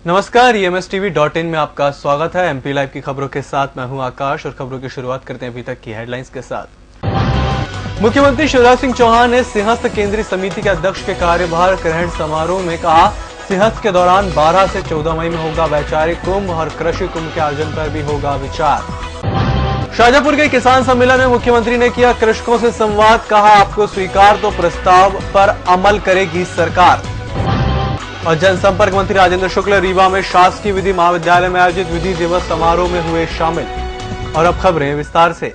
नमस्कार, EMSTV.in में आपका स्वागत है। MP लाइव की खबरों के साथ मैं हूं आकाश और खबरों की शुरुआत करते हैं अभी तक की हेडलाइंस के साथ। मुख्यमंत्री शिवराज सिंह चौहान ने सिंहस्थ केंद्रीय समिति के अध्यक्ष के कार्यभार ग्रहण समारोह में कहा, सिंहस्थ के दौरान 12 से 14 मई में होगा वैचारिक कुंभ और कृषि कुंभ के आयोजन पर भी होगा विचार। शाजापुर के किसान सम्मेलन में मुख्यमंत्री ने किया कृषकों से संवाद, कहा आपको स्वीकार तो प्रस्ताव पर अमल करेगी सरकार। और जनसंपर्क मंत्री राजेंद्र शुक्ल रीवा में शासकीय विधि महाविद्यालय में आयोजित विधि दिवस समारोह में हुए शामिल। और अब खबरें विस्तार से।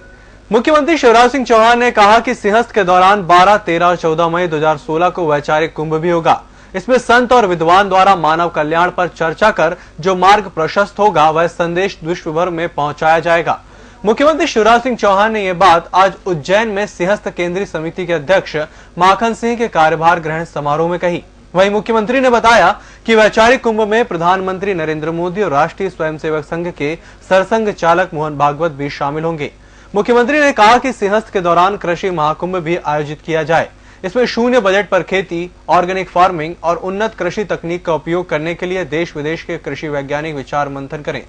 मुख्यमंत्री शिवराज सिंह चौहान ने कहा कि सिंहस्थ के दौरान 12, 13 और 14 मई 2016 को वैचारिक कुंभ भी होगा। इसमें संत और विद्वान द्वारा मानव कल्याण पर चर्चा कर जो मार्ग प्रशस्त होगा वह संदेश विश्व भर में पहुंचाया जाएगा। मुख्यमंत्री शिवराज सिंह चौहान ने यह बात आज उज्जैन में सिंहस्थ केंद्रीय समिति के अध्यक्ष माखन सिंह के कार्यभार ग्रहण समारोह में कही। वहीं मुख्यमंत्री ने बताया कि वैचारिक कुंभ में प्रधानमंत्री नरेंद्र मोदी और राष्ट्रीय स्वयंसेवक संघ के सरसंघ चालक मोहन भागवत भी शामिल होंगे। मुख्यमंत्री ने कहा कि सिंहस्थ के दौरान कृषि महाकुंभ भी आयोजित किया जाए। इसमें शून्य बजट पर खेती, ऑर्गेनिक फार्मिंग और उन्नत कृषि तकनीक का उपयोग करने के लिए देश विदेश के कृषि वैज्ञानिक विचार मंथन करें।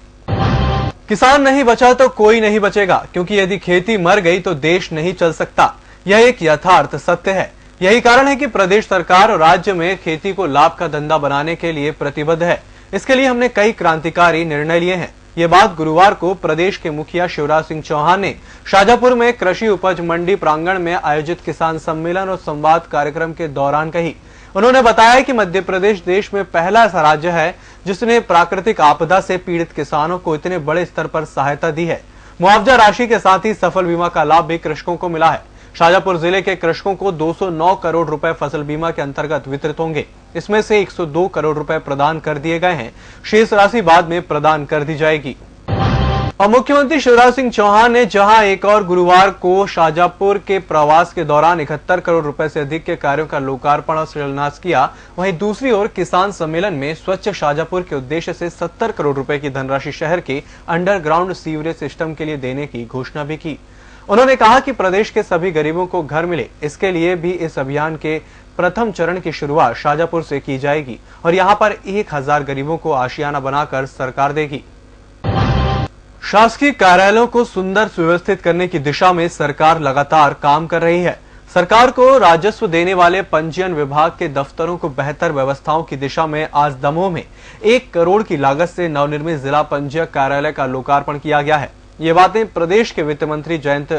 किसान नहीं बचा तो कोई नहीं बचेगा, क्योंकि यदि खेती मर गई तो देश नहीं चल सकता। यह एक यथार्थ सत्य है। यही कारण है कि प्रदेश सरकार और राज्य में खेती को लाभ का धंधा बनाने के लिए प्रतिबद्ध है। इसके लिए हमने कई क्रांतिकारी निर्णय लिए हैं। ये बात गुरुवार को प्रदेश के मुखिया शिवराज सिंह चौहान ने शाजापुर में कृषि उपज मंडी प्रांगण में आयोजित किसान सम्मेलन और संवाद कार्यक्रम के दौरान कही। उन्होंने बताया कि मध्य प्रदेश देश में पहला ऐसा राज्य है जिसने प्राकृतिक आपदा से पीड़ित किसानों को इतने बड़े स्तर पर सहायता दी है। मुआवजा राशि के साथ ही सफल बीमा का लाभ भी कृषकों को मिला है। शाजापुर जिले के कृषकों को 209 करोड़ रुपए फसल बीमा के अंतर्गत वितरित होंगे। इसमें से 102 करोड़ रुपए प्रदान कर दिए गए हैं। शेष राशि बाद में प्रदान कर दी जाएगी। और मुख्यमंत्री शिवराज सिंह चौहान ने जहां एक और गुरुवार को शाजापुर के प्रवास के दौरान 71 करोड़ रुपए से अधिक के कार्यों का लोकार्पण और शिलान्यास किया, वहीं दूसरी ओर किसान सम्मेलन में स्वच्छ शाजापुर के उद्देश्य से 70 करोड़ रुपए की धनराशि शहर के अंडरग्राउंड सीवरेज सिस्टम के लिए देने की घोषणा भी की। उन्होंने कहा कि प्रदेश के सभी गरीबों को घर मिले, इसके लिए भी इस अभियान के प्रथम चरण की शुरुआत शाजापुर से की जाएगी और यहां पर 1000 गरीबों को आशियाना बनाकर सरकार देगी। शासकीय कार्यालयों को सुंदर सुव्यवस्थित करने की दिशा में सरकार लगातार काम कर रही है। सरकार को राजस्व देने वाले पंजीयन विभाग के दफ्तरों को बेहतर व्यवस्थाओं की दिशा में आज दमोह में 1 करोड़ की लागत से नवनिर्मित जिला पंजीयक कार्यालय का लोकार्पण किया गया है। ये बातें प्रदेश के वित्त मंत्री जयंत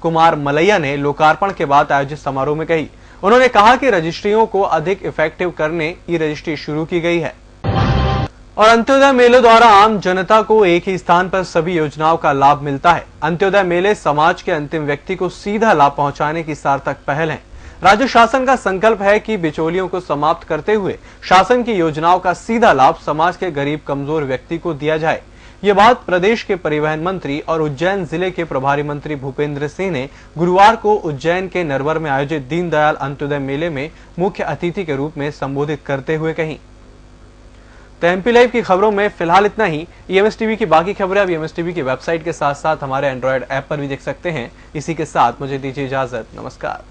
कुमार मलैया ने लोकार्पण के बाद आयोजित समारोह में कही। उन्होंने कहा कि रजिस्ट्रियों को अधिक इफेक्टिव करने ई रजिस्ट्री शुरू की गई है और अंत्योदय मेले द्वारा आम जनता को एक ही स्थान पर सभी योजनाओं का लाभ मिलता है। अंत्योदय मेले समाज के अंतिम व्यक्ति को सीधा लाभ पहुंचाने की सार्थक पहल है। राज्य शासन का संकल्प है कि बिचौलियों को समाप्त करते हुए शासन की योजनाओं का सीधा लाभ समाज के गरीब कमजोर व्यक्ति को दिया जाए। ये बात प्रदेश के परिवहन मंत्री और उज्जैन जिले के प्रभारी मंत्री भूपेंद्र सिंह ने गुरुवार को उज्जैन के नरवर में आयोजित दीनदयाल अंत्योदय मेले में मुख्य अतिथि के रूप में संबोधित करते हुए कही। तो MP लाइव की खबरों में फिलहाल इतना ही। EMS TV की बाकी खबरें अब EMS TV की वेबसाइट के साथ साथ हमारे एंड्रॉइड ऐप पर भी देख सकते हैं। इसी के साथ मुझे दीजिए इजाजत। नमस्कार।